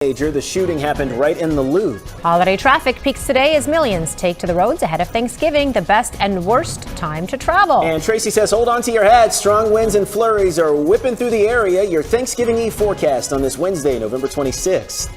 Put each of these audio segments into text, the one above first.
The shooting happened right in the Loop. Holiday traffic peaks today as millions take to the roads ahead of Thanksgiving, the best and worst time to travel. And Tracy says, hold on to your hats. Strong winds and flurries are whipping through the area. Your Thanksgiving Eve forecast on this Wednesday, November 26th.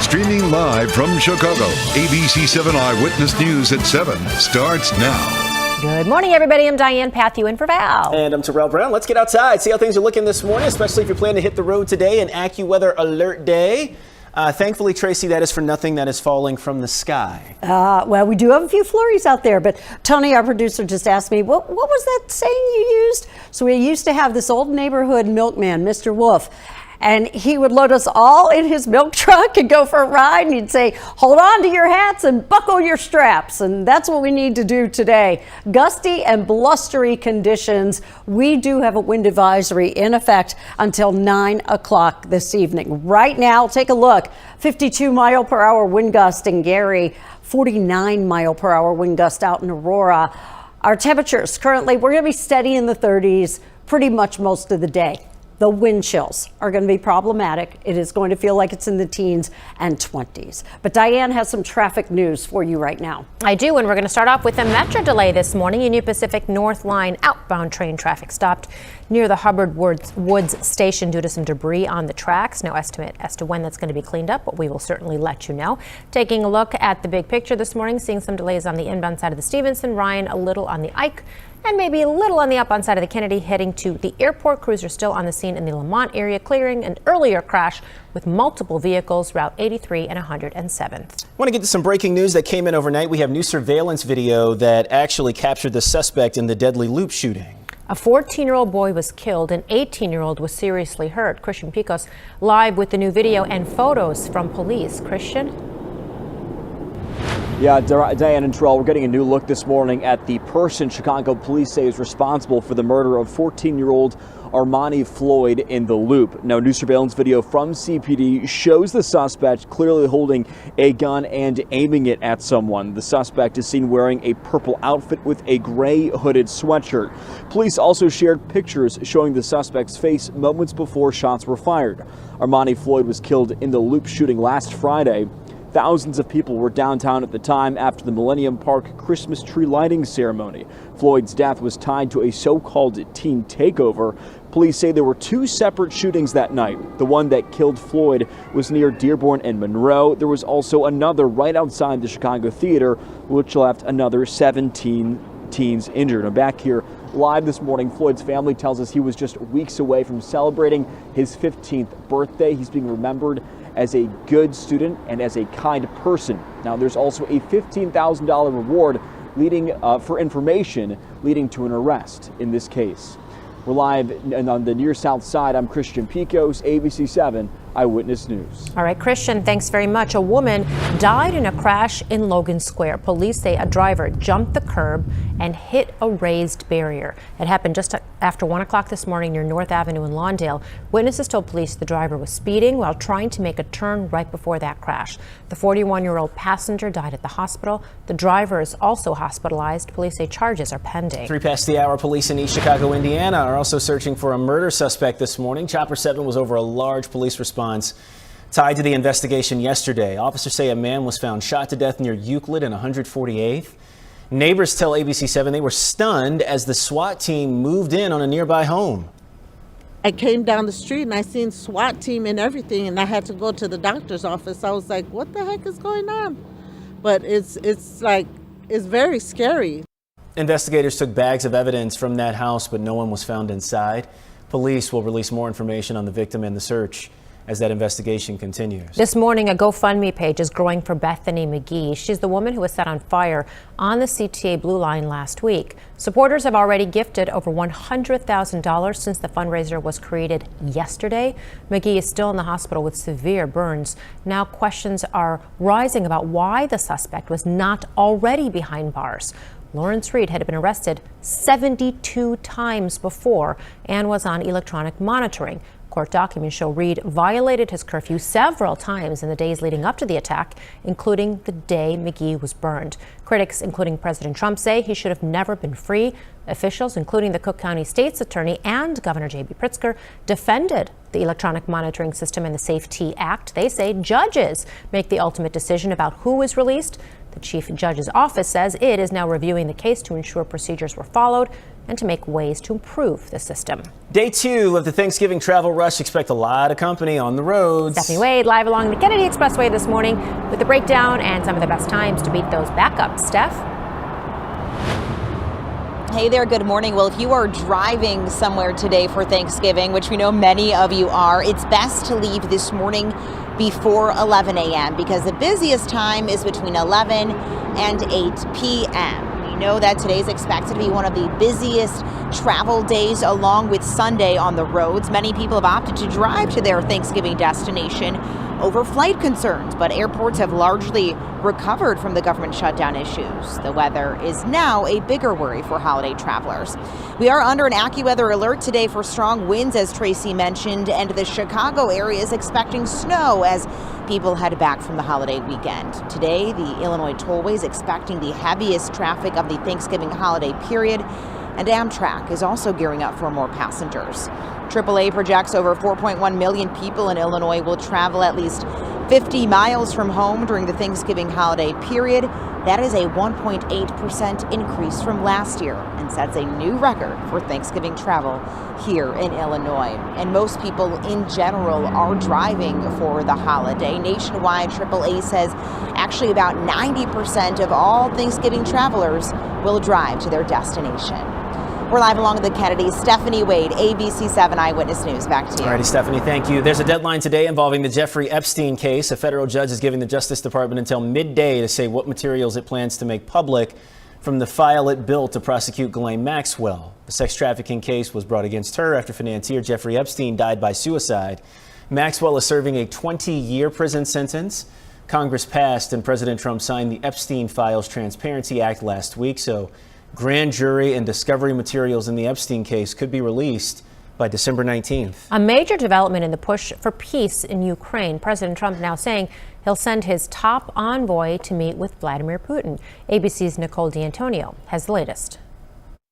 Streaming live from Chicago, ABC7 Eyewitness News at 7 starts now. Good morning, everybody. I'm Diane Pathu in for Val. And I'm Terrell Brown. Let's get outside, see how things are looking this morning, especially if you're planning to hit the road today, an AccuWeather alert day. Thankfully, Tracy, that is for nothing that is falling from the sky. Well, we do have a few flurries out there, but Tony, our producer, just asked me, what was that saying you used? So we used to have this old neighborhood milkman, Mr. Wolf, and he would load us all in his milk truck and go for a ride, and he'd say, hold on to your hats and buckle your straps. And that's what we need to do today. Gusty and blustery conditions. We do have a wind advisory in effect until 9 o'clock this evening. Right now, take a look. 52-mile-per-hour wind gust in Gary, 49-mile-per-hour wind gust out in Aurora. Our temperatures currently, we're going to be steady in the 30s pretty much most of the day. The wind chills are going to be problematic. It is going to feel like it's in the teens and 20s. But Diane has some traffic news for you right now. I do, and we're going to start off with a metro delay this morning. Union Pacific North Line outbound train traffic stopped near the Hubbard Woods station due to some debris on the tracks. No estimate as to when that's going to be cleaned up, but we will certainly let you know. Taking a look at the big picture this morning, seeing some delays on the inbound side of the Stevenson, Ryan a little on the Ike, and maybe a little on the up-on side of the Kennedy heading to the airport. Crews are still on the scene in the Lamont area, clearing an earlier crash with multiple vehicles, Route 83 and 107th. I want to get to some breaking news that came in overnight. We have new surveillance video that actually captured the suspect in the deadly Loop shooting. A 14-year-old boy was killed. An 18-year-old was seriously hurt. Christian Picos live with the new video and photos from police. Christian? Yeah, Diane and Terrell, we're getting a new look this morning at the person Chicago police say is responsible for the murder of 14-year-old Armani Floyd in the Loop. Now, new surveillance video from CPD shows the suspect clearly holding a gun and aiming it at someone. The suspect is seen wearing a purple outfit with a gray hooded sweatshirt. Police also shared pictures showing the suspect's face moments before shots were fired. Armani Floyd was killed in the Loop shooting last Friday. Thousands of people were downtown at the time after the Millennium Park Christmas tree lighting ceremony. Floyd's death was tied to a so-called teen takeover. Police say there were two separate shootings that night. The one that killed Floyd was near Dearborn and Monroe. There was also another right outside the Chicago Theater, which left another 17 teens injured. Now, back here live this morning, Floyd's family tells us he was just weeks away from celebrating his 15th birthday. He's being remembered as a good student and as a kind person. Now, there's also a $15,000 reward leading for information leading to an arrest in this case. We're live and on the near south side. I'm Christian Picos, ABC7 Eyewitness News. All right, Christian, thanks very much. A woman died in a crash in Logan Square. Police say a driver jumped the curb and hit a raised barrier. It happened just after 1 o'clock this morning near North Avenue in Lawndale. Witnesses told police the driver was speeding while trying to make a turn right before that crash. The 41-year-old passenger died at the hospital. The driver is also hospitalized. Police say charges are pending. 3 past the hour, police in East Chicago, Indiana are also searching for a murder suspect this morning. Chopper 7 was over a large police response tied to the investigation yesterday. Officers say a man was found shot to death near Euclid and 148th. Neighbors tell ABC7 they were stunned as the SWAT team moved in on a nearby home. I came down the street and I seen SWAT team and everything, and I had to go to the doctor's office. I was like, what the heck is going on? But it's very scary. Investigators took bags of evidence from that house, but no one was found inside. Police will release more information on the victim and the search as that investigation continues. This morning, a GoFundMe page is growing for Bethany McGee. She's the woman who was set on fire on the CTA Blue Line last week. Supporters have already gifted over $100,000 since the fundraiser was created yesterday. McGee is still in the hospital with severe burns. Now questions are rising about why the suspect was not already behind bars. Lawrence Reed had been arrested 72 times before and was on electronic monitoring. Court documents show Reed violated his curfew several times in the days leading up to the attack, including the day McGee was burned. Critics, including President Trump, say he should have never been free. Officials, including the Cook County State's attorney and Governor J.B. Pritzker, defended the electronic monitoring system and the SAFE-T Act. They say judges make the ultimate decision about who is released. The chief judge's office says it is now reviewing the case to ensure procedures were followed and to make ways to improve the system. Day 2 of the Thanksgiving travel rush. Expect a lot of company on the roads. Stephanie Wade live along the Kennedy Expressway this morning with the breakdown and some of the best times to beat those backups. Steph? Hey there, good morning. Well, if you are driving somewhere today for Thanksgiving, which we know many of you are, it's best to leave this morning before 11 a.m. because the busiest time is between 11 and 8 p.m. We know that today's expected to be one of the busiest travel days along with Sunday on the roads. Many people have opted to drive to their Thanksgiving destination over flight concerns, but airports have largely recovered from the government shutdown issues. The weather is now a bigger worry for holiday travelers. We are under an AccuWeather alert today for strong winds, as Tracy mentioned, and the Chicago area is expecting snow as people head back from the holiday weekend. Today, the Illinois tollway is expecting the heaviest traffic of the Thanksgiving holiday period, and Amtrak is also gearing up for more passengers. AAA projects over 4.1 million people in Illinois will travel at least 50 miles from home during the Thanksgiving holiday period. That is a 1.8% increase from last year and sets a new record for Thanksgiving travel here in Illinois. And most people in general are driving for the holiday. Nationwide, AAA says actually about 90% of all Thanksgiving travelers will drive to their destination. We're live along the Kennedy. Stephanie Wade, ABC7 Eyewitness News. Back to you. All righty, Stephanie, thank you. There's a deadline today involving the Jeffrey Epstein case. A federal judge is giving the Justice Department until midday to say what materials it plans to make public from the file it built to prosecute Ghislaine Maxwell. The sex trafficking case was brought against her after financier Jeffrey Epstein died by suicide. Maxwell is serving a 20-year prison sentence. Congress passed and President Trump signed the Epstein Files Transparency Act last week, so grand jury and discovery materials in the Epstein case could be released by December 19th. A major development in the push for peace in Ukraine. President Trump now saying he'll send his top envoy to meet with Vladimir Putin. ABC's Nicole D'Antonio has the latest.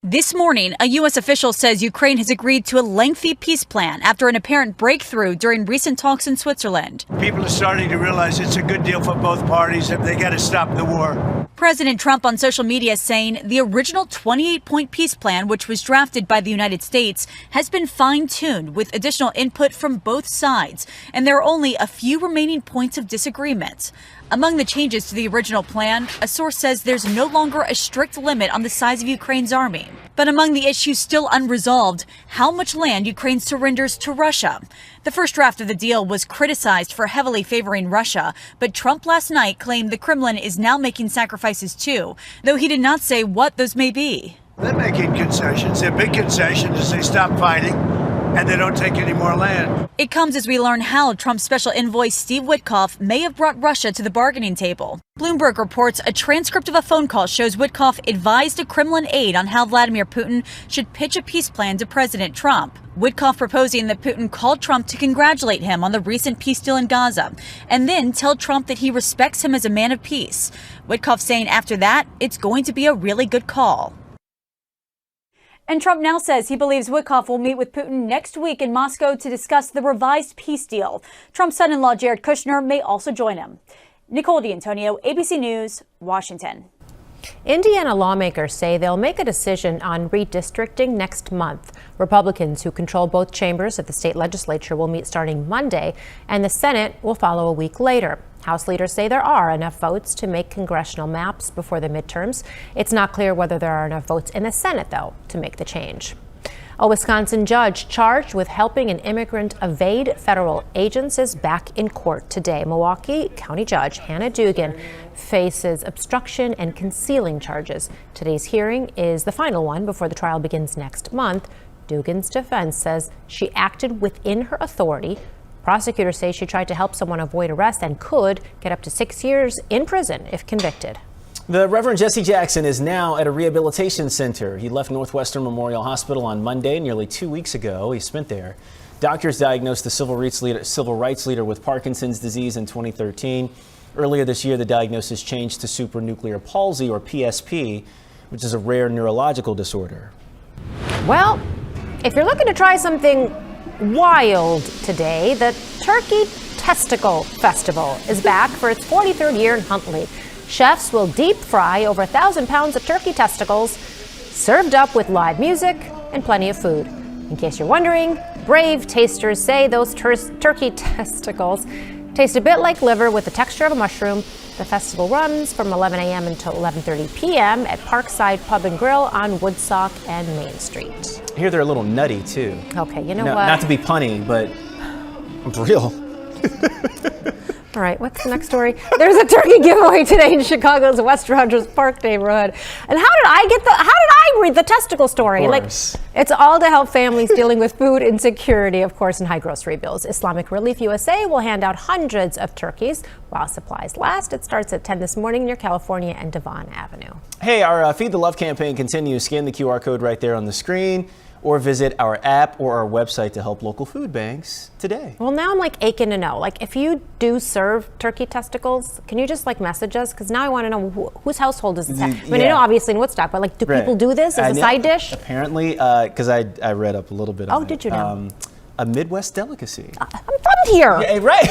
This morning, a U.S. official says Ukraine has agreed to a lengthy peace plan after an apparent breakthrough during recent talks in Switzerland. People are starting to realize it's a good deal for both parties. They got to stop the war. President Trump on social media saying the original 28-point peace plan, which was drafted by the United States, has been fine-tuned with additional input from both sides, and there are only a few remaining points of disagreement. Among the changes to the original plan, a source says there's no longer a strict limit on the size of Ukraine's army. But among the issues still unresolved, how much land Ukraine surrenders to Russia. The first draft of the deal was criticized for heavily favoring Russia, but Trump last night claimed the Kremlin is now making sacrifices too, though he did not say what those may be. They're making concessions. Their big concession is they stop fighting and they don't take any more land. It comes as we learn how Trump's special envoy Steve Witkoff may have brought Russia to the bargaining table. Bloomberg reports a transcript of a phone call shows Witkoff advised a Kremlin aide on how Vladimir Putin should pitch a peace plan to President Trump. Witkoff proposing that Putin called Trump to congratulate him on the recent peace deal in Gaza, and then tell Trump that he respects him as a man of peace. Witkoff saying after that, it's going to be a really good call. And Trump now says he believes Witkoff will meet with Putin next week in Moscow to discuss the revised peace deal. Trump's son-in-law Jared Kushner may also join him. Nicole D'Antonio, ABC News, Washington. Indiana lawmakers say they'll make a decision on redistricting next month. Republicans who control both chambers of the state legislature will meet starting Monday, and the Senate will follow a week later. House leaders say there are enough votes to make congressional maps before the midterms. It's not clear whether there are enough votes in the Senate, though, to make the change. A Wisconsin judge charged with helping an immigrant evade federal agents is back in court today. Milwaukee County Judge Hannah Dugan faces obstruction and concealing charges. Today's hearing is the final one before the trial begins next month. Dugan's defense says she acted within her authority. Prosecutors say she tried to help someone avoid arrest and could get up to 6 years in prison if convicted. The Reverend Jesse Jackson is now at a rehabilitation center. He left Northwestern Memorial Hospital on Monday, nearly 2 weeks ago. He spent there Doctors diagnosed the civil rights leader with Parkinson's disease in 2013. Earlier this year, the diagnosis changed to supranuclear palsy, or PSP, which is a rare neurological disorder. Well, if you're looking to try something wild today, the Turkey Testicle Festival is back for its 43rd year in Huntley. Chefs will deep fry over 1,000 pounds of turkey testicles, served up with live music and plenty of food. In case you're wondering, brave tasters say those turkey testicles taste a bit like liver with the texture of a mushroom. The festival runs from 11 a.m. until 11:30 p.m. at Parkside Pub and Grill on Woodstock and Main Street. I hear they're a little nutty, too. Okay, you know No, what? not to be punny, but for real. All right, what's the next story? There's a turkey giveaway today in Chicago's West Rogers Park neighborhood. And how did I read the testicle story? Of Like, course. it's all to help families dealing with food insecurity, of course, and high grocery bills. Islamic Relief USA will hand out hundreds of turkeys while supplies last. It starts at 10 this morning near California and Devon Avenue. Hey, our Feed the Love campaign continues. Scan the QR code right there on the screen, or visit our app or our website to help local food banks today. Well, now I'm like aching to know. Like, if you do serve turkey testicles, can you just like message us? Because now I want to know whose household is this at. I mean, I know obviously in Woodstock, but like, do people do this as a side dish? Apparently, because I read up a little bit on it. Did you know? A Midwest delicacy. I'm from here. Yeah, right.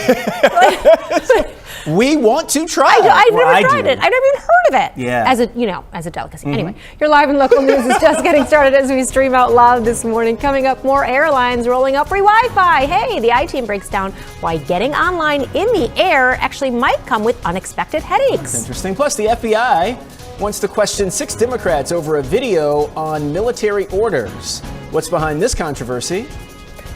We want to try it. I've never tried it. I've never even heard of it. Yeah. As a delicacy. Anyway, your live and local news is just getting started as we stream out loud this morning. Coming up, more airlines rolling out free Wi-Fi. Hey, the I-Team breaks down why getting online in the air actually might come with unexpected headaches. That's interesting. Plus, the FBI wants to question 6 Democrats over a video on military orders. What's behind this controversy?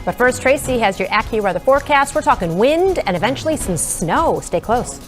But first, Tracy has your AccuWeather forecast. We're talking wind and eventually some snow. Stay close.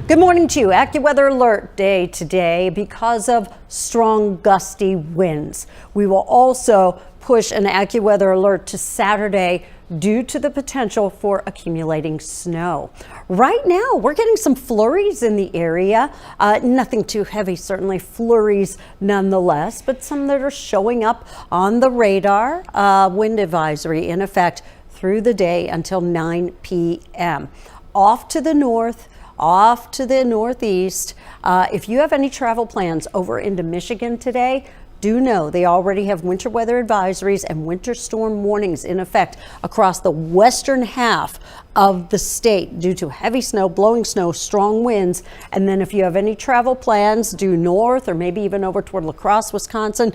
Good morning to you. AccuWeather alert day today because of strong gusty winds. We will also push an AccuWeather alert to Saturday due to the potential for accumulating snow. Right now, we're getting some flurries in the area. Nothing too heavy, certainly flurries nonetheless, but some that are showing up on the radar. Wind advisory in effect through the day until 9 p.m. Off to the north, off to the northeast. If you have any travel plans over into Michigan today, do know they already have winter weather advisories and winter storm warnings in effect across the western half of the state due to heavy snow, blowing snow, strong winds. And then if you have any travel plans due north or maybe even over toward La Crosse, Wisconsin,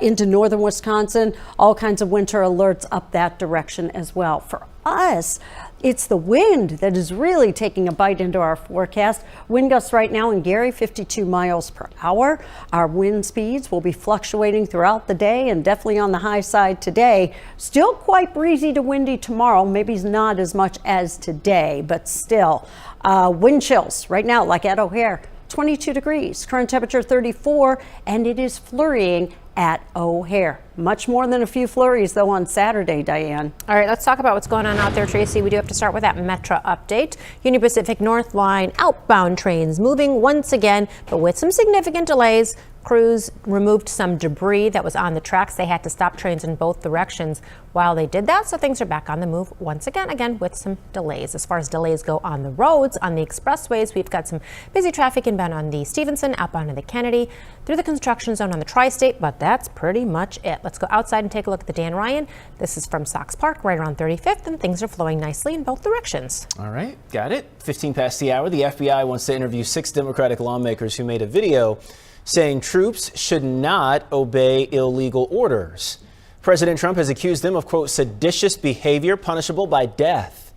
into northern Wisconsin, all kinds of winter alerts up that direction as well. For us, it's the wind that is really taking a bite into our forecast. Wind gusts right now in Gary, 52 miles per hour. Our wind speeds will be fluctuating throughout the day and definitely on the high side today. Still quite breezy to windy tomorrow. Maybe not as much as today, but still. Wind chills right now, like at O'Hare, 22 degrees. Current temperature 34, and it is flurrying at O'Hare. Much more than a few flurries, though, on Saturday, Diane. All right, let's talk about what's going on out there, Tracy. We do have to start with that Metro update. Union Pacific North Line outbound trains moving once again, but with some significant delays. Crews removed some debris that was on the tracks. They had to stop trains in both directions while they did that, so things are back on the move once again with some delays. As far as delays go on the roads, on the expressways, we've got some busy traffic inbound on the Stevenson, outbound to the Kennedy, through the construction zone on the Tri-State, but that's pretty much it. Let's go outside and take a look at the Dan Ryan. This is from Sox Park, right around 35th, and things are flowing nicely in both directions. All right, got it. 15 past the hour. The FBI wants to interview 6 Democratic lawmakers who made a video saying troops should not obey illegal orders. President Trump has accused them of, quote, seditious behavior punishable by death.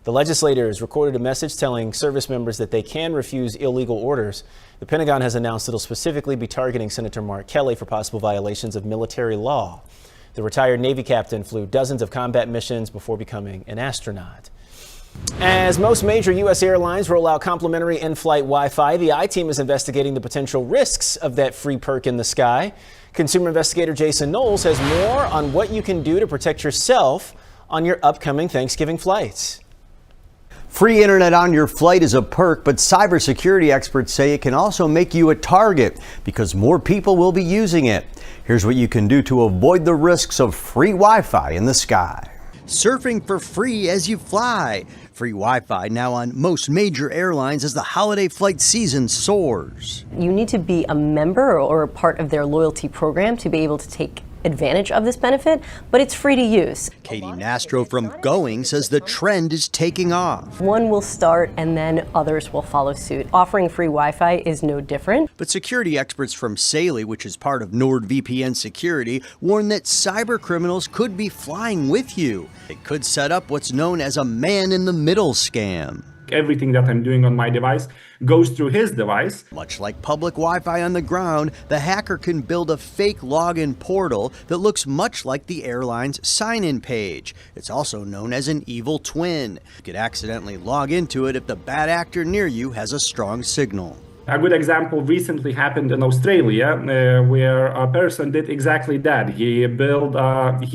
The legislators recorded a message telling service members that they can refuse illegal orders. The Pentagon has announced it'll specifically be targeting Senator Mark Kelly for possible violations of military law. The retired Navy captain flew dozens of combat missions before becoming an astronaut. As most major U.S. airlines roll out complimentary in-flight Wi-Fi, the I-Team is investigating the potential risks of that free perk in the sky. Consumer investigator Jason Knowles has more on what you can do to protect yourself on your upcoming Thanksgiving flights. Free internet on your flight is a perk, but cybersecurity experts say it can also make you a target because more people will be using it. Here's what you can do to avoid the risks of free Wi-Fi in the sky. Surfing for free as you fly. Free Wi-Fi now on most major airlines as the holiday flight season soars. You need to be a member or a part of their loyalty program to be able to take advantage of this benefit, but it's free to use. Katie Nastro from Going says the trend is taking off. One will start and then others will follow suit. Offering free Wi-Fi is no different. But security experts from Saley, which is part of NordVPN Security, warn that cyber criminals could be flying with you. It could set up what's known as a man-in-the-middle scam. Everything that I'm doing on my device goes through his device. Much like public Wi-Fi on the ground, the hacker can build a fake login portal that looks much like the airline's sign-in page. It's also known as an evil twin. You could accidentally log into it if the bad actor near you has a strong signal. A good example recently happened in Australia, where a person did exactly that. He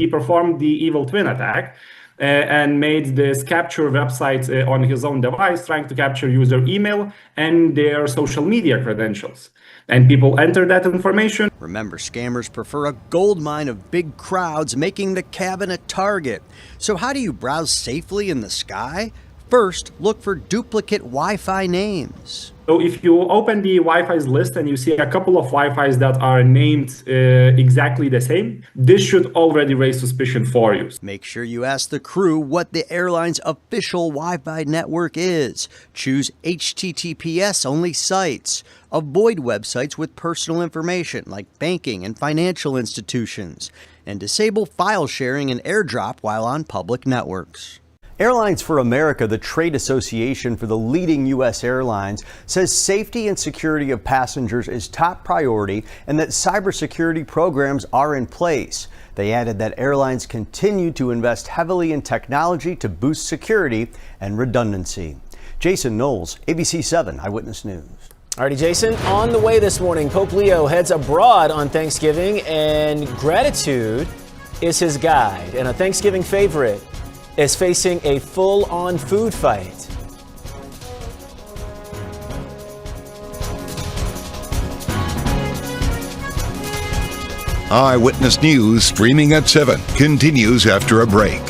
performed the evil twin attack. And made this capture website on his own device, trying to capture user email and their social media credentials. And people enter that information. Remember, scammers prefer a goldmine of big crowds, making the cabin a target. So how do you browse safely in the sky? First, look for duplicate Wi-Fi names. So if you open the Wi-Fi's list and you see a couple of Wi-Fi's that are named exactly the same, this should already raise suspicion for you. Make sure you ask the crew what the airline's official Wi-Fi network is. Choose HTTPS only sites. Avoid websites with personal information like banking and financial institutions. And disable file sharing and AirDrop while on public networks. Airlines for America, the trade association for the leading U.S. airlines, says safety and security of passengers is top priority and that cybersecurity programs are in place. They added that airlines continue to invest heavily in technology to boost security and redundancy. Jason Knowles, ABC7 Eyewitness News. Alrighty, Jason, on the way this morning, Pope Leo heads abroad on Thanksgiving, and gratitude is his guide. And a Thanksgiving favorite is facing a full-on food fight. Eyewitness News streaming at 7 continues after a break.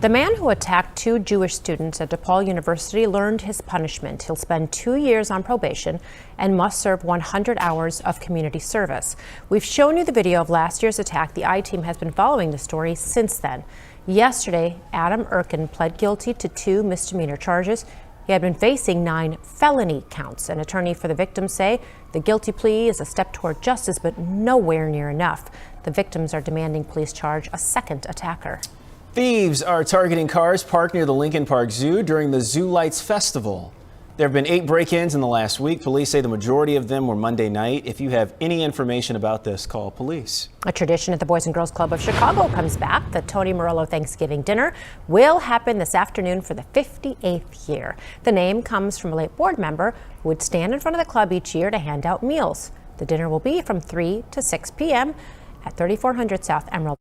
The man who attacked 2 Jewish students at DePaul University learned his punishment. He'll spend 2 years on probation and must serve 100 hours of community service. We've shown you the video of last year's attack. The I-Team has been following the story since then. Yesterday, Adam Erkin pled guilty to 2 misdemeanor charges. He had been facing 9 felony counts. An attorney for the victims say the guilty plea is a step toward justice, but nowhere near enough. The victims are demanding police charge a second attacker. Thieves are targeting cars parked near the Lincoln Park Zoo during the Zoo Lights Festival. There have been 8 break-ins in the last week. Police say the majority of them were Monday night. If you have any information about this, call police. A tradition at the Boys and Girls Club of Chicago comes back. The Tony Morello Thanksgiving dinner will happen this afternoon for the 58th year. The name comes from a late board member who would stand in front of the club each year to hand out meals. The dinner will be from 3 to 6 p.m. at 3400 South Emerald.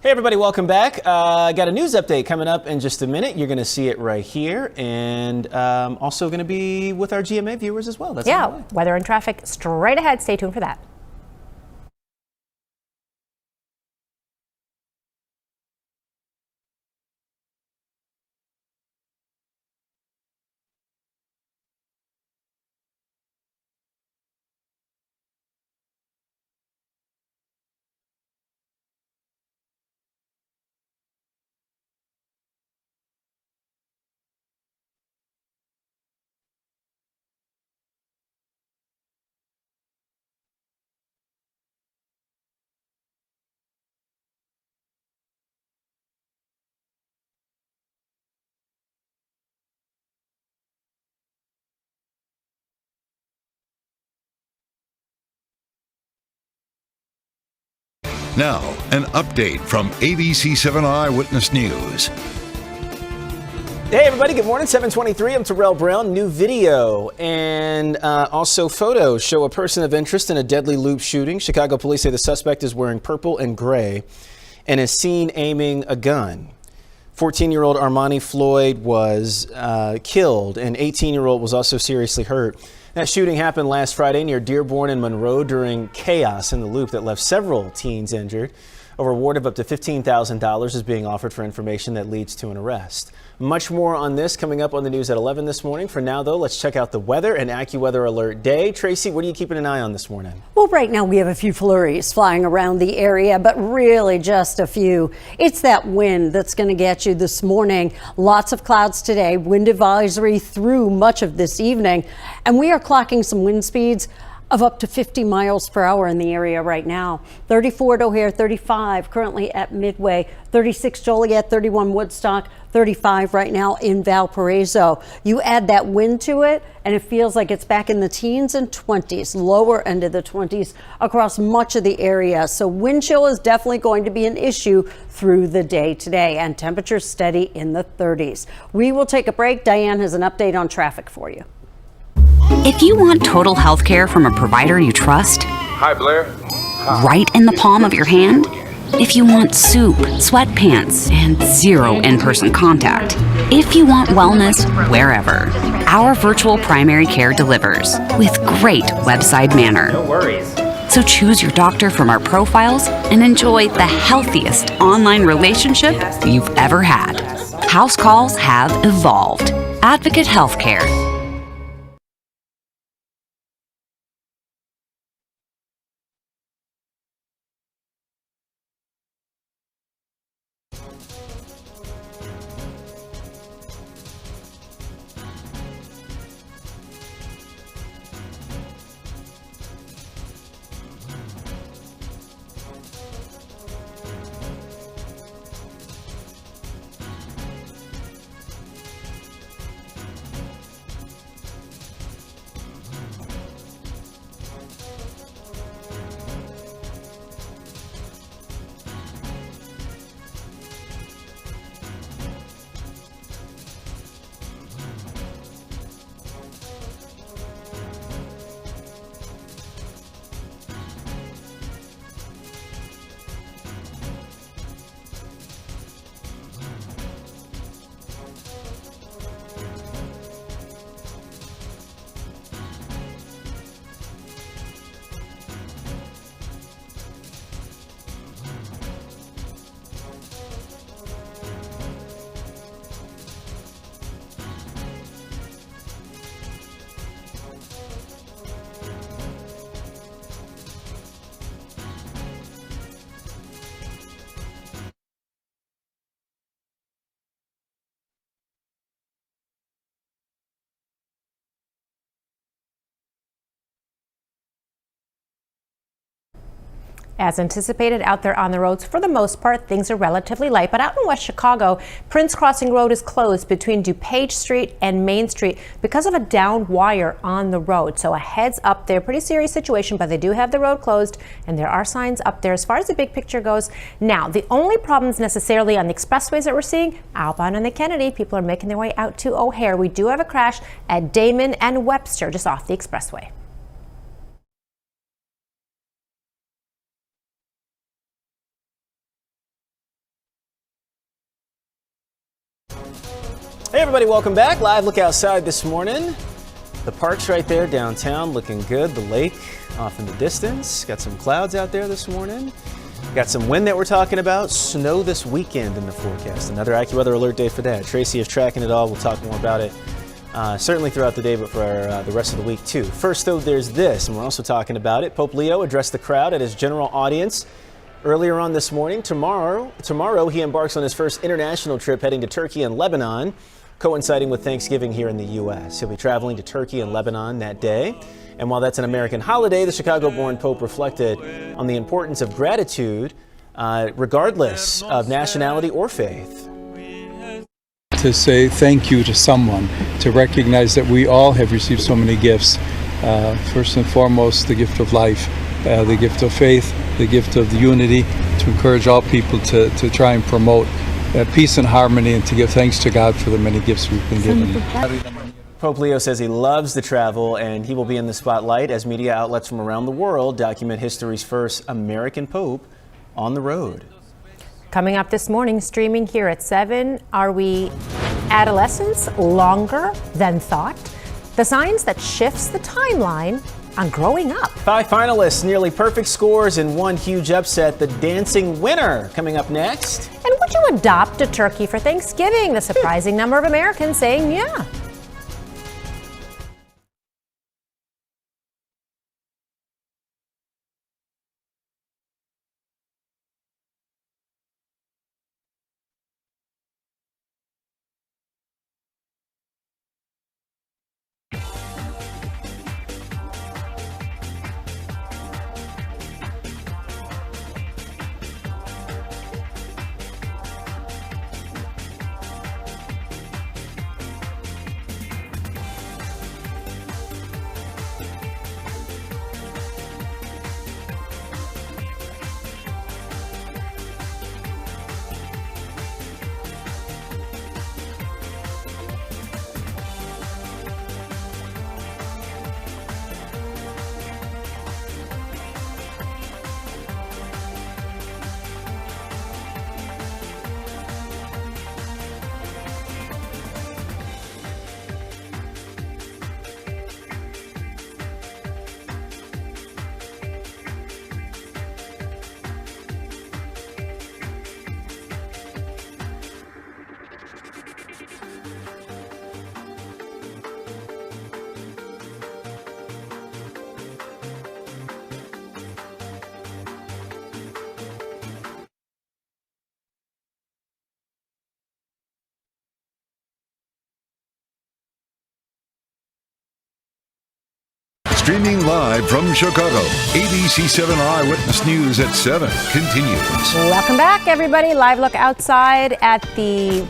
Hey everybody, welcome back. Got a news update coming up in just a minute. You're going to see it right here, and also going to be with our GMA viewers as well. That's weather and traffic straight ahead. Stay tuned for that. Now, an update from ABC7 Eyewitness News. Hey everybody, good morning, 7:23. I'm Terrell Brown. New video and also photos show a person of interest in a deadly loop shooting. Chicago police say the suspect is wearing purple and gray and is seen aiming a gun. 14-year-old Armani Floyd was killed and 18-year-old was also seriously hurt. That shooting happened last Friday near Dearborn and Monroe during chaos in the loop that left several teens injured. A reward of up to $15,000 is being offered for information that leads to an arrest. Much more on this coming up on the news at 11 this morning. For now, though, let's check out the weather and AccuWeather Alert Day. Tracy, what are you keeping an eye on this morning? Well, right now we have a few flurries flying around the area, but really just a few. It's that wind that's going to get you this morning. Lots of clouds today, wind advisory through much of this evening, and we are clocking some wind speeds of up to 50 miles per hour in the area right now. 34 at O'Hare, 35 currently at Midway, 36 Joliet, 31 Woodstock, 35 right now in Valparaiso. You add that wind to it and it feels like it's back in the teens and 20s, lower end of the 20s across much of the area. So wind chill is definitely going to be an issue through the day today, and temperatures steady in the 30s. We will take a break. Diane has an update on traffic for you. If you want total health care from a provider you trust, hi Blair. Hi. Right in the palm of your hand, if you want soup, sweatpants, and zero in-person contact, if you want wellness wherever, our virtual primary care delivers with great website manner. No worries. So choose your doctor from our profiles and enjoy the healthiest online relationship you've ever had. House calls have evolved. Advocate Healthcare. As anticipated, out there on the roads, for the most part, things are relatively light. But out in West Chicago, Prince Crossing Road is closed between DuPage Street and Main Street because of a downed wire on the road. So a heads up there, pretty serious situation, but they do have the road closed and there are signs up there as far as the big picture goes. Now, the only problems necessarily on the expressways that we're seeing, outbound on the Kennedy, people are making their way out to O'Hare. We do have a crash at Damon and Webster just off the expressway. Hey everybody, welcome back. Live look outside this morning. The park's right there downtown, looking good. The lake off in the distance. Got some clouds out there this morning. Got some wind that we're talking about. Snow this weekend in the forecast. Another AccuWeather alert day for that. Tracy is tracking it all. We'll talk more about it certainly throughout the day, but for the rest of the week too. First though, there's this, and we're also talking about it. Pope Leo addressed the crowd at his general audience earlier on this morning. Tomorrow he embarks on his first international trip heading to Turkey and Lebanon, coinciding with Thanksgiving here in the U.S. He'll be traveling to Turkey and Lebanon that day. And while that's an American holiday, the Chicago-born Pope reflected on the importance of gratitude, regardless of nationality or faith. To say thank you to someone, to recognize that we all have received so many gifts. First and foremost, the gift of life, the gift of faith, the gift of unity, to encourage all people to try and promote peace and harmony, and to give thanks to God for the many gifts we've been given. Pope Leo says he loves to travel, and he will be in the spotlight as media outlets from around the world document history's first American Pope on the road. Coming up this morning, streaming here at 7, are we adolescents longer than thought? The signs that shifts the timeline on growing up. 5 finalists, nearly perfect scores in one huge upset. The dancing winner coming up next. And would you adopt a turkey for Thanksgiving? A surprising number of Americans saying yeah. Streaming live from Chicago, ABC7 Eyewitness News at 7 continues. Welcome back, everybody. Live look outside at the,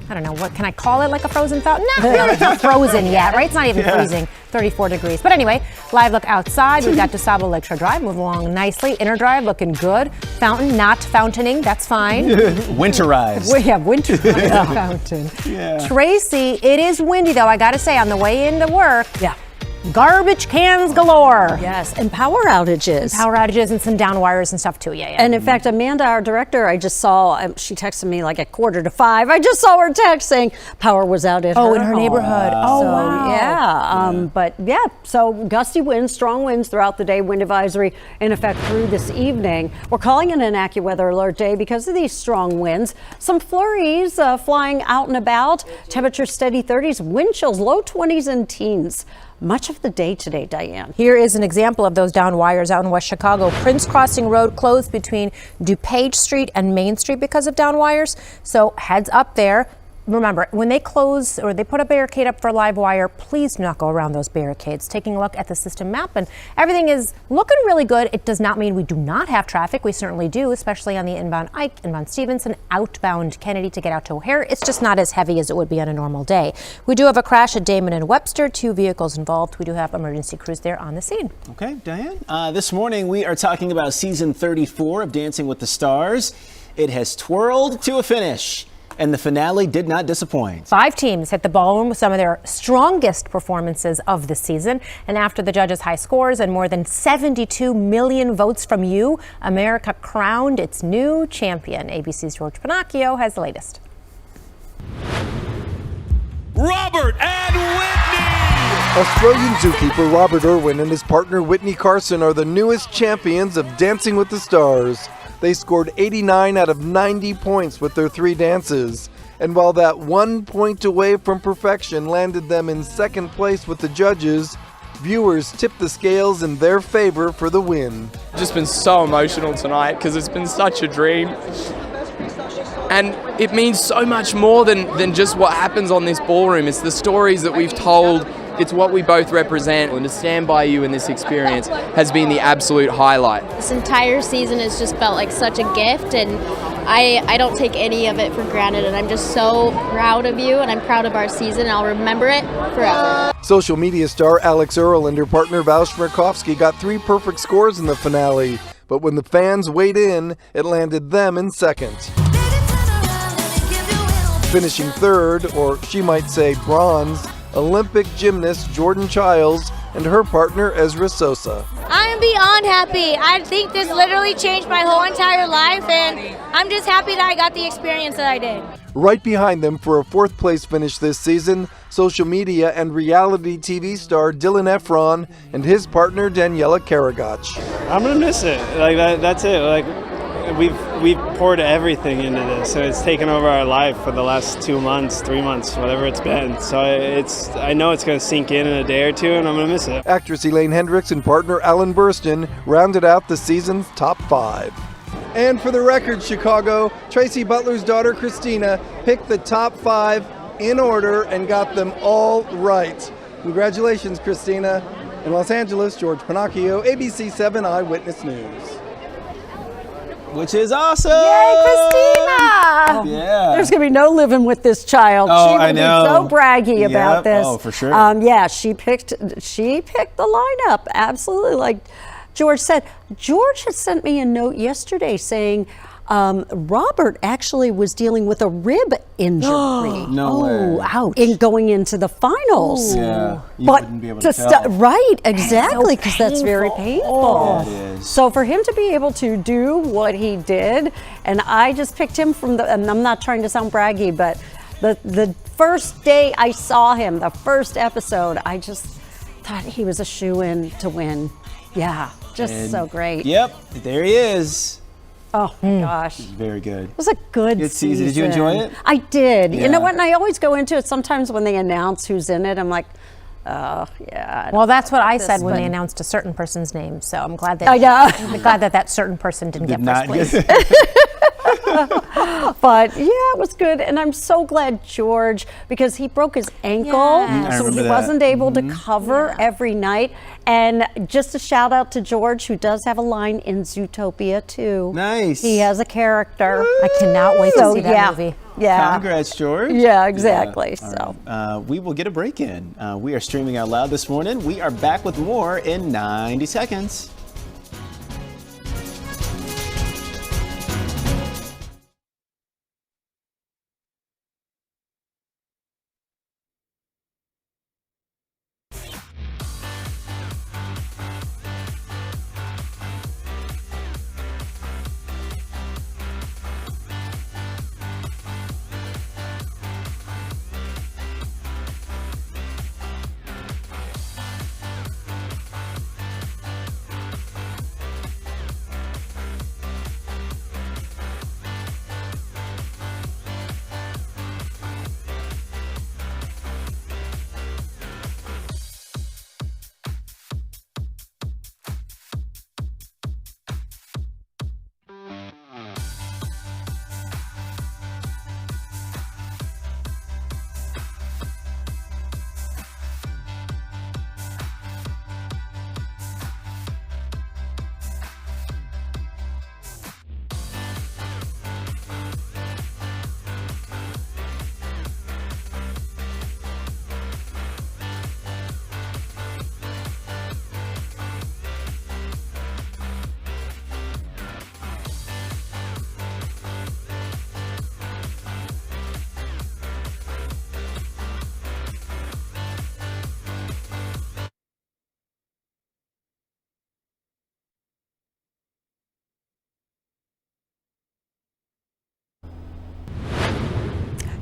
I don't know, what can I call it? Like a frozen fountain? No, really, it's not frozen yet, right? It's not even freezing. 34 degrees. But anyway, live look outside. We've got DeSable Lakeshore Drive moving along nicely. Inner Drive looking good. Fountain, not fountaining. That's fine. Winterized. We have winterized fountain. Yeah. Tracy, it is windy, though. I got to say, on the way into work. Yeah. Garbage cans galore. Yes, and power outages. And some down wires and stuff too, yeah. And in fact, Amanda, our director, I just saw, she texted me like at 4:45. I just saw her text saying power was out at in her neighborhood. Oh, so, wow. Yeah, but yeah, so gusty winds, strong winds throughout the day, wind advisory in effect through this evening. We're calling it an AccuWeather alert day because of these strong winds. Some flurries flying out and about, temperature steady 30s, wind chills low 20s and teens. Much of the day today, Diane. Here is an example of those down wires out in West Chicago. Prince Crossing Road closed between DuPage Street and Main Street because of down wires. So heads up there. remember, when they close or they put a barricade up for live wire, please do not go around those barricades. Taking a look at the system map, and everything is looking really good. It does not mean we do not have traffic. We certainly do, especially on the inbound Ike, inbound Stevenson, outbound Kennedy to get out to O'Hare. It's just not as heavy as it would be on a normal day. We do have a crash at Damon and Webster, 2 vehicles involved. We do have emergency crews there on the scene. Okay, Diane. This morning we are talking about season 34 of Dancing with the Stars. It has twirled to a finish, and the finale did not disappoint. 5 teams hit the ballroom with some of their strongest performances of the season. And after the judges' high scores and more than 72 million votes from you, America crowned its new champion. ABC's George Pinocchio has the latest. Robert and Whitney! Australian zookeeper Robert Irwin and his partner Whitney Carson are the newest champions of Dancing with the Stars. They scored 89 out of 90 points with their 3 dances. And while that 1 point away from perfection landed them in second place with the judges, viewers tipped the scales in their favor for the win. Just been so emotional tonight because it's been such a dream. And it means so much more than just what happens on this ballroom. It's the stories that we've told. It's what we both represent, and to stand by you in this experience has been the absolute highlight. This entire season has just felt like such a gift, and I don't take any of it for granted, and I'm just so proud of you, and I'm proud of our season, and I'll remember it forever. Social media star Alex Earl and her partner Val Schmerkovsky got 3 perfect scores in the finale, but when the fans weighed in, it landed them in second. Finishing third, or she might say bronze, Olympic gymnast Jordan Childs and her partner Ezra Sosa. I'm beyond happy. I think this literally changed my whole entire life, and I'm just happy that I got the experience that I did. Right behind them for a 4th place finish this season, social media and reality TV star Dylan Efron and his partner Daniela Karagach. I'm gonna miss it. Like that's it. Like we've poured everything into this, so it's taken over our life for the last 2 months, 3 months, whatever it's been. So I know it's gonna sink in a day or two, and I'm gonna miss it. Actress Elaine Hendricks and partner Alan Burstyn rounded out the season's top 5. And for the record, Chicago, Tracy Butler's daughter Christina picked the top 5 in order and got them all right. Congratulations, Christina. In Los Angeles, George Pinocchio, ABC7 Eyewitness News. Which is awesome! Yay, Christina! Yeah. There's going to be no living with this child. Oh, she will I know. be so braggy about this. Oh, for sure. Yeah, she picked the lineup. Absolutely. Like George said, George had sent me a note yesterday saying Robert actually was dealing with a rib injury. No way. Ouch. In going into the finals. Yeah, you but wouldn't be able to tell. Right, exactly, because that's very painful. Yeah, it is. So for him to be able to do what he did, and I just picked him from and I'm not trying to sound braggy, but the first day I saw him, the first episode, I just thought he was a shoo-in to win. Yeah, just so great. Yep, there he is. Oh my gosh. Very good. It was a good season. Did you enjoy it? I did. Yeah. You know what? And I always go into it sometimes when they announce who's in it. I'm like, oh, yeah. Well, that's what I said when they announced a certain person's name. So I'm glad that I'm glad that certain person didn't get first place. But yeah, it was good. And I'm so glad George, because he broke his ankle, so he wasn't able to cover every night. And just a shout out to George, who does have a line in Zootopia too. Nice. He has a character. I cannot wait to see that movie. Yeah. Congrats, George. Yeah, exactly. Yeah. So right. We will get a break in. We are streaming out loud this morning. We are back with more in 90 seconds.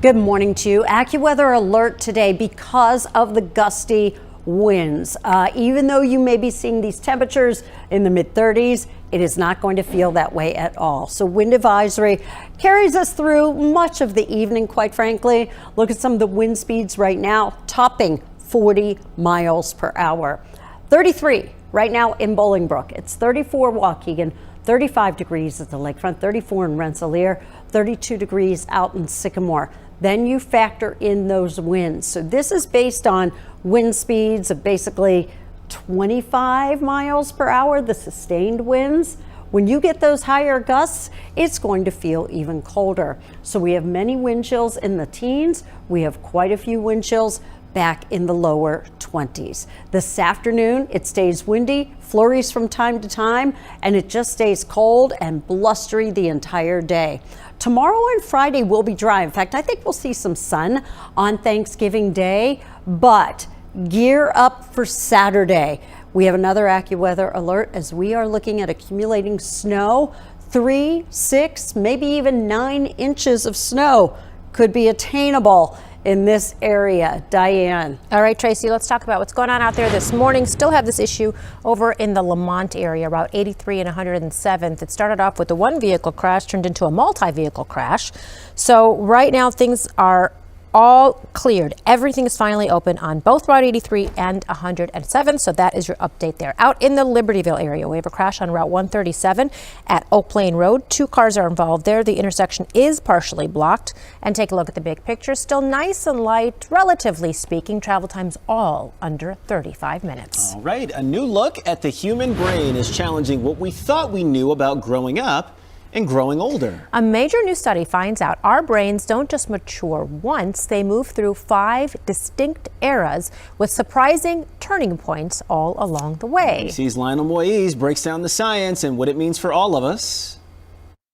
Good morning to you. AccuWeather alert today because of the gusty winds. Even though you may be seeing these temperatures in the mid-30s, it is not going to feel that way at all. So wind advisory carries us through much of the evening, quite frankly. Look at some of the wind speeds right now, topping 40 miles per hour. 33 right now in Bolingbrook. It's 34 Waukegan, 35 degrees at the lakefront, 34 in Rensselaer, 32 degrees out in Sycamore. Then you factor in those winds. So this is based on wind speeds of basically 25 miles per hour, the sustained winds. When you get those higher gusts, it's going to feel even colder. So we have many wind chills in the teens. We have quite a few wind chills back in the lower 20s. This afternoon, it stays windy, flurries from time to time, and it just stays cold and blustery the entire day. Tomorrow and Friday will be dry. In fact, I think we'll see some sun on Thanksgiving Day, but gear up for Saturday. We have another AccuWeather alert as we are looking at accumulating snow. 3, 6, maybe even 9 inches of snow could be attainable in this area. Diane. All right, Tracy, let's talk about what's going on out there this morning. Still have this issue over in the Lamont area, Route 83 and 107th. It started off with a one vehicle crash, turned into a multi-vehicle crash. So right now things are all cleared. Everything is finally open on both Route 83 and 107. So that is your update there. Out in the Libertyville area, we have a crash on Route 137 at Oak Plain Road. 2 cars are involved there. The intersection is partially blocked. And take a look at the big picture. Still nice and light, relatively speaking. Travel times all under 35 minutes. All right. A new look at the human brain is challenging what we thought we knew about growing up and growing older. A major new study finds out our brains don't just mature once, they move through 5 distinct eras with surprising turning points all along the way. ABC's Lionel Moise breaks down the science and what it means for all of us.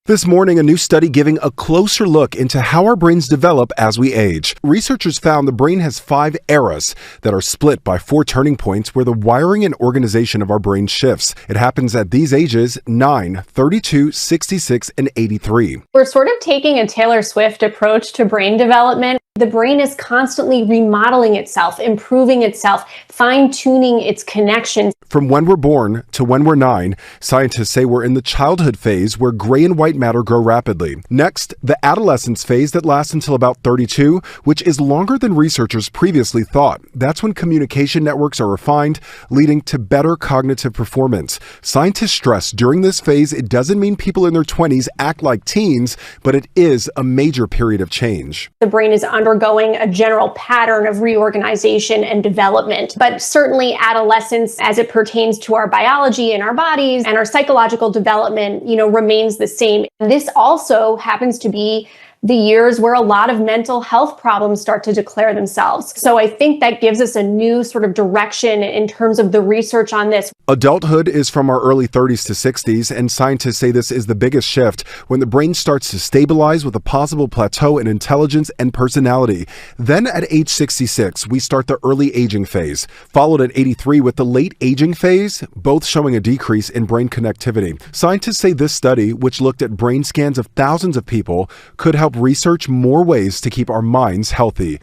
This morning, a new study giving a closer look into how our brains develop as we age. Researchers found the brain has 5 eras that are split by 4 turning points where the wiring and organization of our brain shifts. It happens at these ages: 9, 32, 66, and 83. We're sort of taking a Taylor Swift approach to brain development. The brain is constantly remodeling itself, improving itself, fine-tuning its connections. From when we're born to when we're 9, scientists say we're in the childhood phase where gray and white matter grow rapidly. Next, the adolescence phase that lasts until about 32, which is longer than researchers previously thought. That's when communication networks are refined, leading to better cognitive performance. Scientists stress during this phase, it doesn't mean people in their 20s act like teens, but it is a major period of change. The brain is undergoing a general pattern of reorganization and development, but certainly adolescence, as it pertains to our biology and our bodies and our psychological development, remains the same. This also happens to be the years where a lot of mental health problems start to declare themselves. So I think that gives us a new sort of direction in terms of the research on this. Adulthood is from our early 30s to 60s, and scientists say this is the biggest shift when the brain starts to stabilize with a possible plateau in intelligence and personality. Then at age 66, we start the early aging phase, followed at 83 with the late aging phase, both showing a decrease in brain connectivity. Scientists say this study, which looked at brain scans of thousands of people, could help research more ways to keep our minds healthy.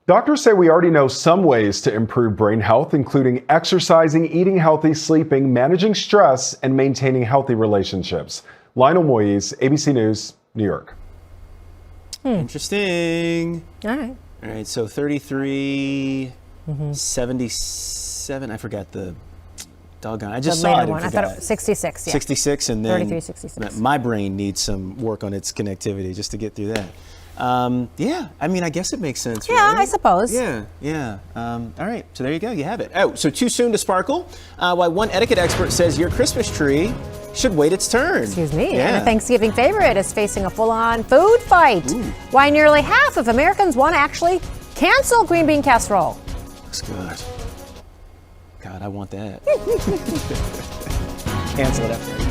Doctors say we already know some ways to improve brain health, including exercising, eating healthy, sleeping, managing stress, and maintaining healthy relationships. Lionel Moise, ABC News, New York. Interesting. All right. All right, so 33, 77, I forgot the doggone. I just saw it. I thought it was 66. Yeah. 66, and then 33, 66. My brain needs some work on its connectivity just to get through that. Yeah, I mean, I guess it makes sense. Yeah, right? I suppose. Yeah. All right, so there you go. You have it. Oh, so too soon to sparkle? Why one etiquette expert says your Christmas tree should wait its turn. Excuse me. Yeah. And a Thanksgiving favorite is facing a full-on food fight. Ooh. Why nearly half of Americans want to actually cancel green bean casserole. Looks good. God, I want that. Cancel it after.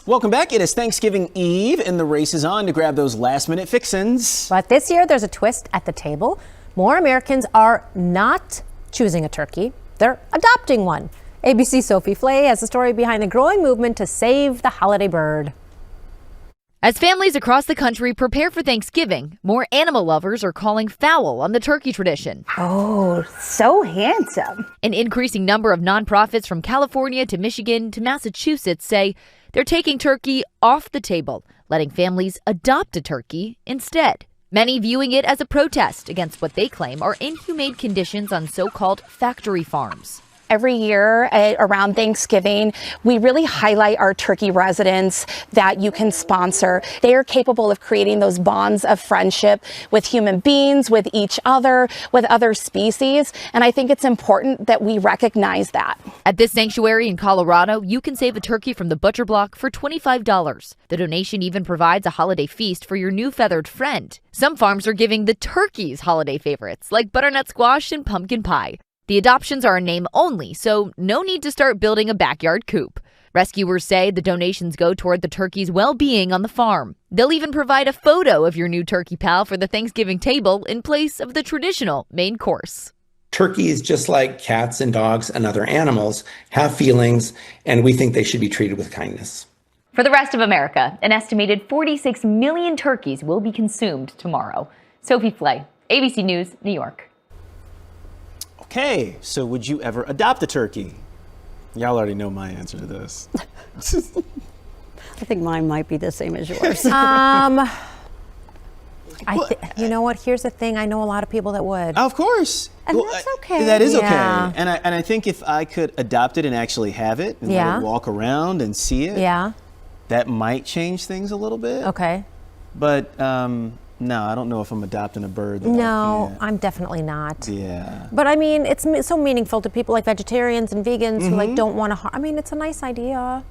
Welcome back. It is Thanksgiving Eve, and the race is on to grab those last-minute fixins. But this year, there's a twist at the table. More Americans are not choosing a turkey. They're adopting one. ABC Sophie Flay has a story behind the growing movement to save the holiday bird. As families across the country prepare for Thanksgiving, more animal lovers are calling foul on the turkey tradition. Oh, so handsome. An increasing number of nonprofits from California to Michigan to Massachusetts say they're taking turkey off the table, letting families adopt a turkey instead. Many viewing it as a protest against what they claim are inhumane conditions on so-called factory farms. Every year around Thanksgiving, we really highlight our turkey residents that you can sponsor. They are capable of creating those bonds of friendship with human beings, with each other, with other species. And I think it's important that we recognize that. At this sanctuary in Colorado, you can save a turkey from the butcher block for $25. The donation even provides a holiday feast for your new feathered friend. Some farms are giving the turkeys holiday favorites, like butternut squash and pumpkin pie. The adoptions are in name only, so no need to start building a backyard coop. Rescuers say the donations go toward the turkey's well-being on the farm. They'll even provide a photo of your new turkey pal for the Thanksgiving table in place of the traditional main course. Turkeys, just like cats and dogs and other animals, have feelings, and we think they should be treated with kindness. For the rest of America, an estimated 46 million turkeys will be consumed tomorrow. Sophie Flay, ABC News, New York. Okay, so would you ever adopt a turkey? Y'all already know my answer to this. I think mine might be the same as yours. You know what? Here's the thing. I know a lot of people that would. Of course. And that's okay. That is okay. Yeah. And I think if I could adopt it and actually have it and let it walk around and see it, that might change things a little bit. Okay. But no, I don't know if I'm adopting a bird. No, I'm definitely not. Yeah. But I mean, it's so meaningful to people like vegetarians and vegans who like don't want to. I mean, it's a nice idea.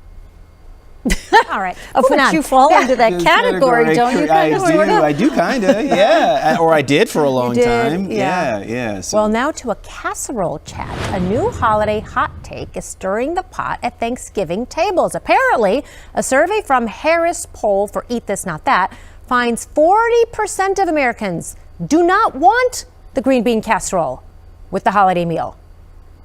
All right. But you fall into that category, don't you? I do kind of, yeah. Or I did for a long time. Yeah. So. Well, now to a casserole chat. A new holiday hot take is stirring the pot at Thanksgiving tables. Apparently, a survey from Harris Poll for Eat This, Not That finds 40% of Americans do not want the green bean casserole with the holiday meal.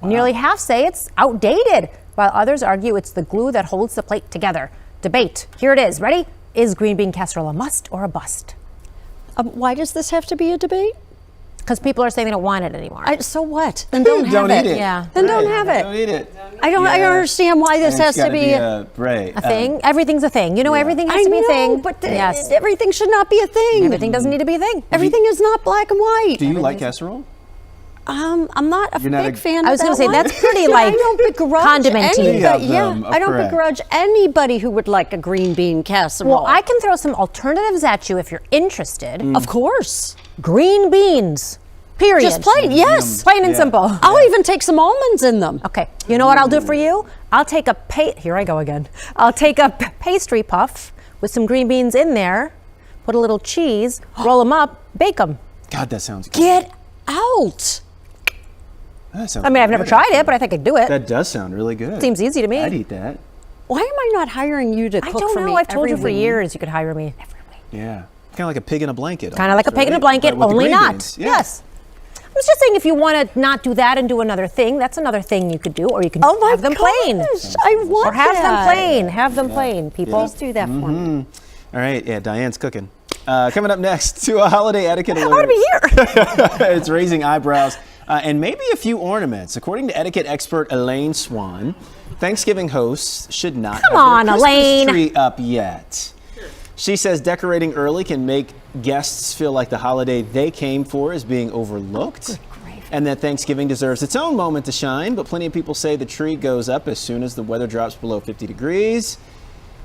Wow. Nearly half say it's outdated, while others argue it's the glue that holds the plate together. Debate. Here it is. Ready? Is green bean casserole a must or a bust? Why does this have to be a debate? Because people are saying they don't want it anymore. So what? Then don't have eat it. Yeah. Then don't have it. Don't eat it. I don't understand why this has to be a thing. Everything's a thing. You know, everything has to be a thing. But everything should not be a thing. Everything doesn't need to be a thing. Everything is not black and white. Do you like casserole? I'm not a big fan. I was going to say that's pretty like I don't begrudge condimenty. I don't begrudge anybody who would like a green bean casserole. Well, I can throw some alternatives at you if you're interested. Of course. Green beans. Period. Just plain, yes. Plain and simple. I'll even take some almonds in them. Okay. You know what I'll do for you? I'll take here I go again. I'll take a pastry puff with some green beans in there, put a little cheese, roll them up, bake them. God, that sounds good. Get out. That I mean, I've never tried it, but I think I'd do it. That does sound really good. Seems easy to me. I'd eat that. Why am I not hiring you to cook for me? I don't know. I've told you for years you could hire me. Yeah. Kind of like a pig in a blanket. Kind of like a pig in a blanket, only not. Yes. I was just saying, if you want to not do that and do another thing, that's another thing you could do, or you can have them plain. I want or have them plain. Have them plain, people. Please do that for me. All right. Yeah, Diane's cooking. Coming up next, to a holiday etiquette alert. I want to be here. It's raising eyebrows and maybe a few ornaments. According to etiquette expert Elaine Swan, Thanksgiving hosts should not have their Christmas tree up yet. She says decorating early can make guests feel like the holiday they came for is being overlooked, and that Thanksgiving deserves its own moment to shine, but plenty of people say the tree goes up as soon as the weather drops below 50 degrees.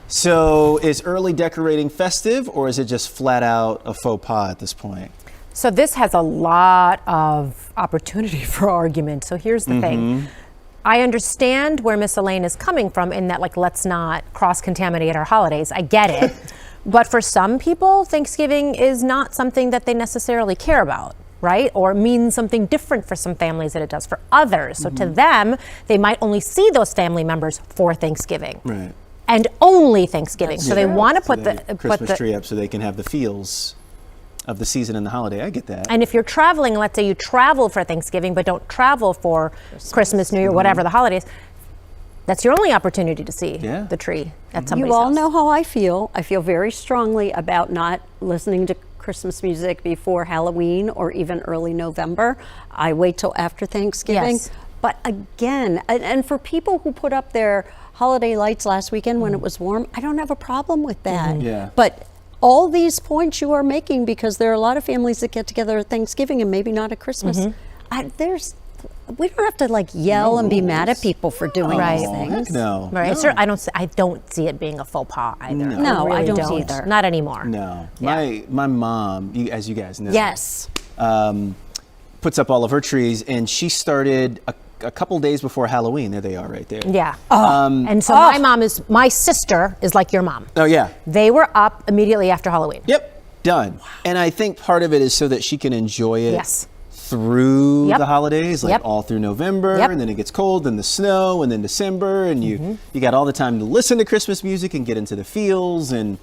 So is early decorating festive, or is it just flat out a faux pas at this point? So this has a lot of opportunity for argument. So here's the thing. I understand where Miss Elaine is coming from in that, like, let's not cross-contaminate our holidays. I get it. But for some people, Thanksgiving is not something that they necessarily care about, right? Or means something different for some families than it does for others. So to them, they might only see those family members for Thanksgiving. Right. and only Thanksgiving. So they want to put the the Christmas tree up so they can have the feels of the season and the holiday. I get that. And if you're traveling, let's say you travel for Thanksgiving but don't travel for Christmas, New Year, whatever the holidays, that's your only opportunity to see the tree at somebody's You all house. know how I feel. I feel very strongly about not listening to Christmas music before Halloween or even early November. I wait till after Thanksgiving. Yes. But again, and for people who put up their holiday lights last weekend when it was warm, I don't have a problem with that. Yeah. But all these points you are making, because there are a lot of families that get together at Thanksgiving and maybe not at Christmas. We don't have to like yell and be mad at people for doing these things. No. Right. I don't see it being a faux pas either. No, I really don't either. Not anymore. No. My mom, as you guys know, yes, puts up all of her trees, and she started a couple days before Halloween. There they are right there. Yeah. And so my sister is like your mom. Oh, yeah. They were up immediately after Halloween. Yep. Done. Wow. And I think part of it is so that she can enjoy it through Yep. the holidays, like Yep. all through November, Yep. and then it gets cold, and the snow, and then December, and you got all the time to listen to Christmas music and get into the feels. And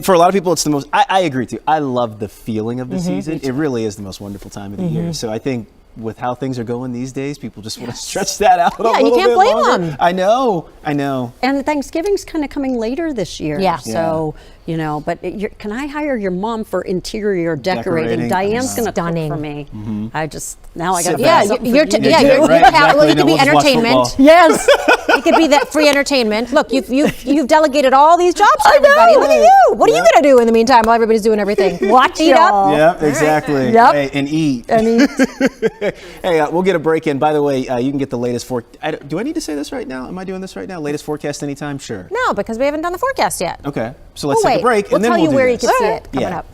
for a lot of people, it's the most, I agree too. I love the feeling of the season. It really is the most wonderful time of the year. So I think with how things are going these days, people just want to stretch that out a little bit you can't blame longer. them. I know. and Thanksgiving's kind of coming later this year. Yeah. So, but can I hire your mom for interior decorating? Diane's going to cook for me. I just, now I got you could be entertainment. Yes. You could be that free entertainment. Look, you've delegated all these jobs to everybody. Look at you. What are you going to do in the meantime while everybody's doing everything? Watch Eat y'all. up. Yeah, exactly. Yep. Hey, and eat. Hey, we'll get a break in. By the way, you can get the latest do I need to say this right now? Am I doing this right now? Latest forecast anytime? Sure. No, because we haven't done the forecast yet. Okay. So let's take a break, and then tell we'll you do where this. you can see it coming up.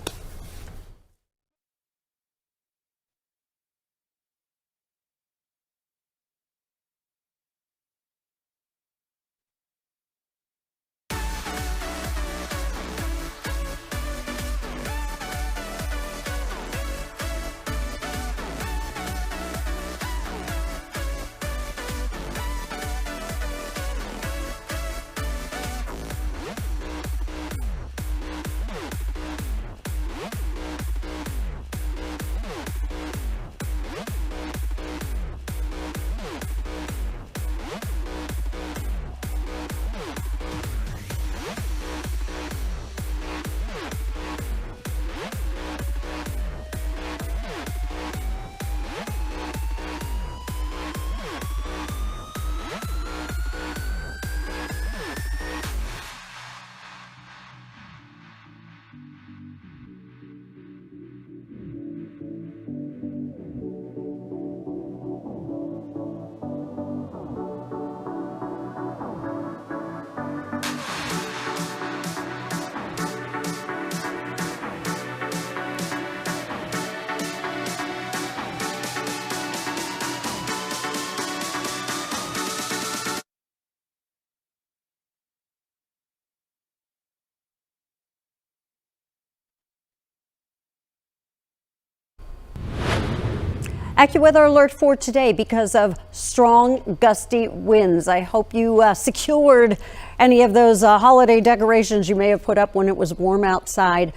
AccuWeather alert for today because of strong gusty winds. I hope you secured any of those holiday decorations you may have put up when it was warm outside,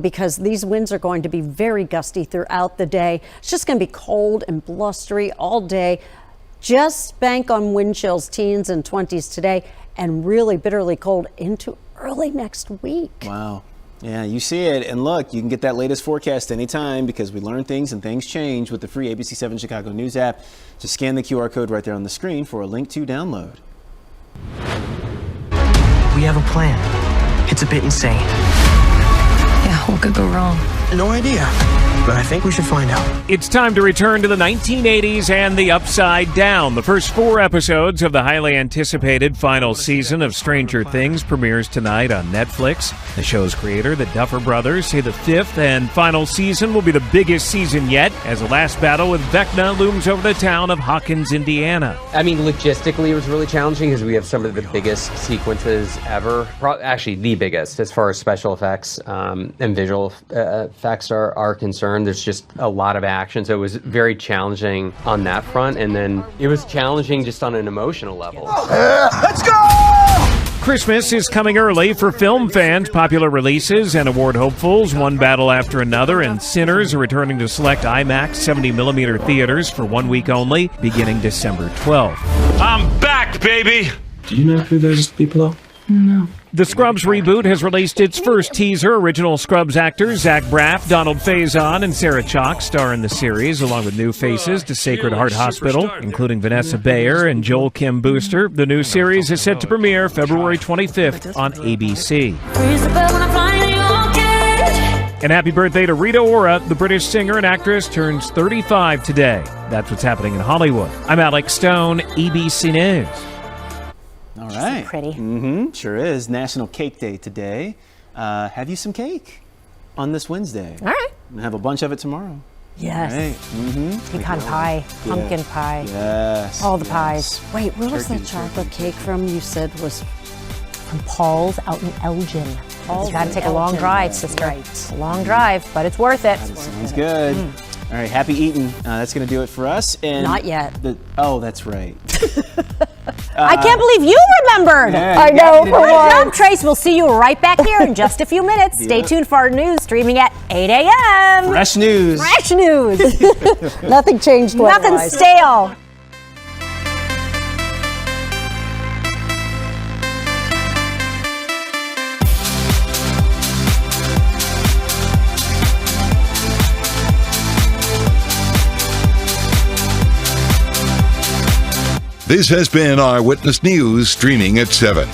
because these winds are going to be very gusty throughout the day. It's just going to be cold and blustery all day. Just bank on wind chills, teens and 20s today, and really bitterly cold into early next week. Wow. Yeah, you see it. And look, you can get that latest forecast anytime because we learn things and things change with the free ABC7 Chicago News app. Just scan the QR code right there on the screen for a link to download. We have a plan. It's a bit insane. Yeah, what could go wrong? No idea, but I think we should find out. It's time to return to the 1980s and the Upside Down. The first 4 episodes of the highly anticipated final season of Stranger Things premieres tonight on Netflix. The show's creator, the Duffer Brothers, say the 5th and final season will be the biggest season yet as the last battle with Vecna looms over the town of Hawkins, Indiana. I mean, logistically, it was really challenging because we have some of the biggest sequences ever. Actually, the biggest as far as special effects and visual effects are concerned. There's just a lot of action, so it was very challenging on that front, and then it was challenging just on an emotional level. Let's go! Christmas is coming early for film fans. Popular releases and award hopefuls, one battle after another, and Sinners are returning to select IMAX 70mm theaters for 1 week only, beginning December 12th. I'm back, baby! Do you know who those people are? No. The Scrubs reboot has released its first teaser. Original Scrubs actors Zach Braff, Donald Faison, and Sarah Chalk star in the series, along with new faces to Sacred Heart Hospital, including Vanessa Bayer and Joel Kim Booster. The new series is set to premiere February 25th on ABC. And happy birthday to Rita Ora. The British singer and actress turns 35 today. That's what's happening in Hollywood. I'm Alex Stone, ABC News. All right. So pretty. Mm-hmm. Sure is. National Cake Day today. Have you some cake on this Wednesday? All right. I'm gonna have a bunch of it tomorrow. Yes. All right. Mm-hmm. Pecan pie, pumpkin pie. Yes. All the pies. Wait, where was that chocolate cake from? You said was From Paul's out in Elgin. Paul's You got to in take a long Elgin. drive, sister. Right. A long drive, but it's worth it. Sounds good. All right. Happy eating. That's gonna do it for us. And Not yet. Oh, that's right. I can't believe you remembered. Yeah, I you got know, me for today. Good once. job, Trace. We'll see you right back here in just a few minutes. Stay Yep. tuned for our news streaming at 8 a.m. Fresh news. Fresh news. Nothing changed Nothing weather-wise. stale. This has been Eyewitness News, streaming at 7.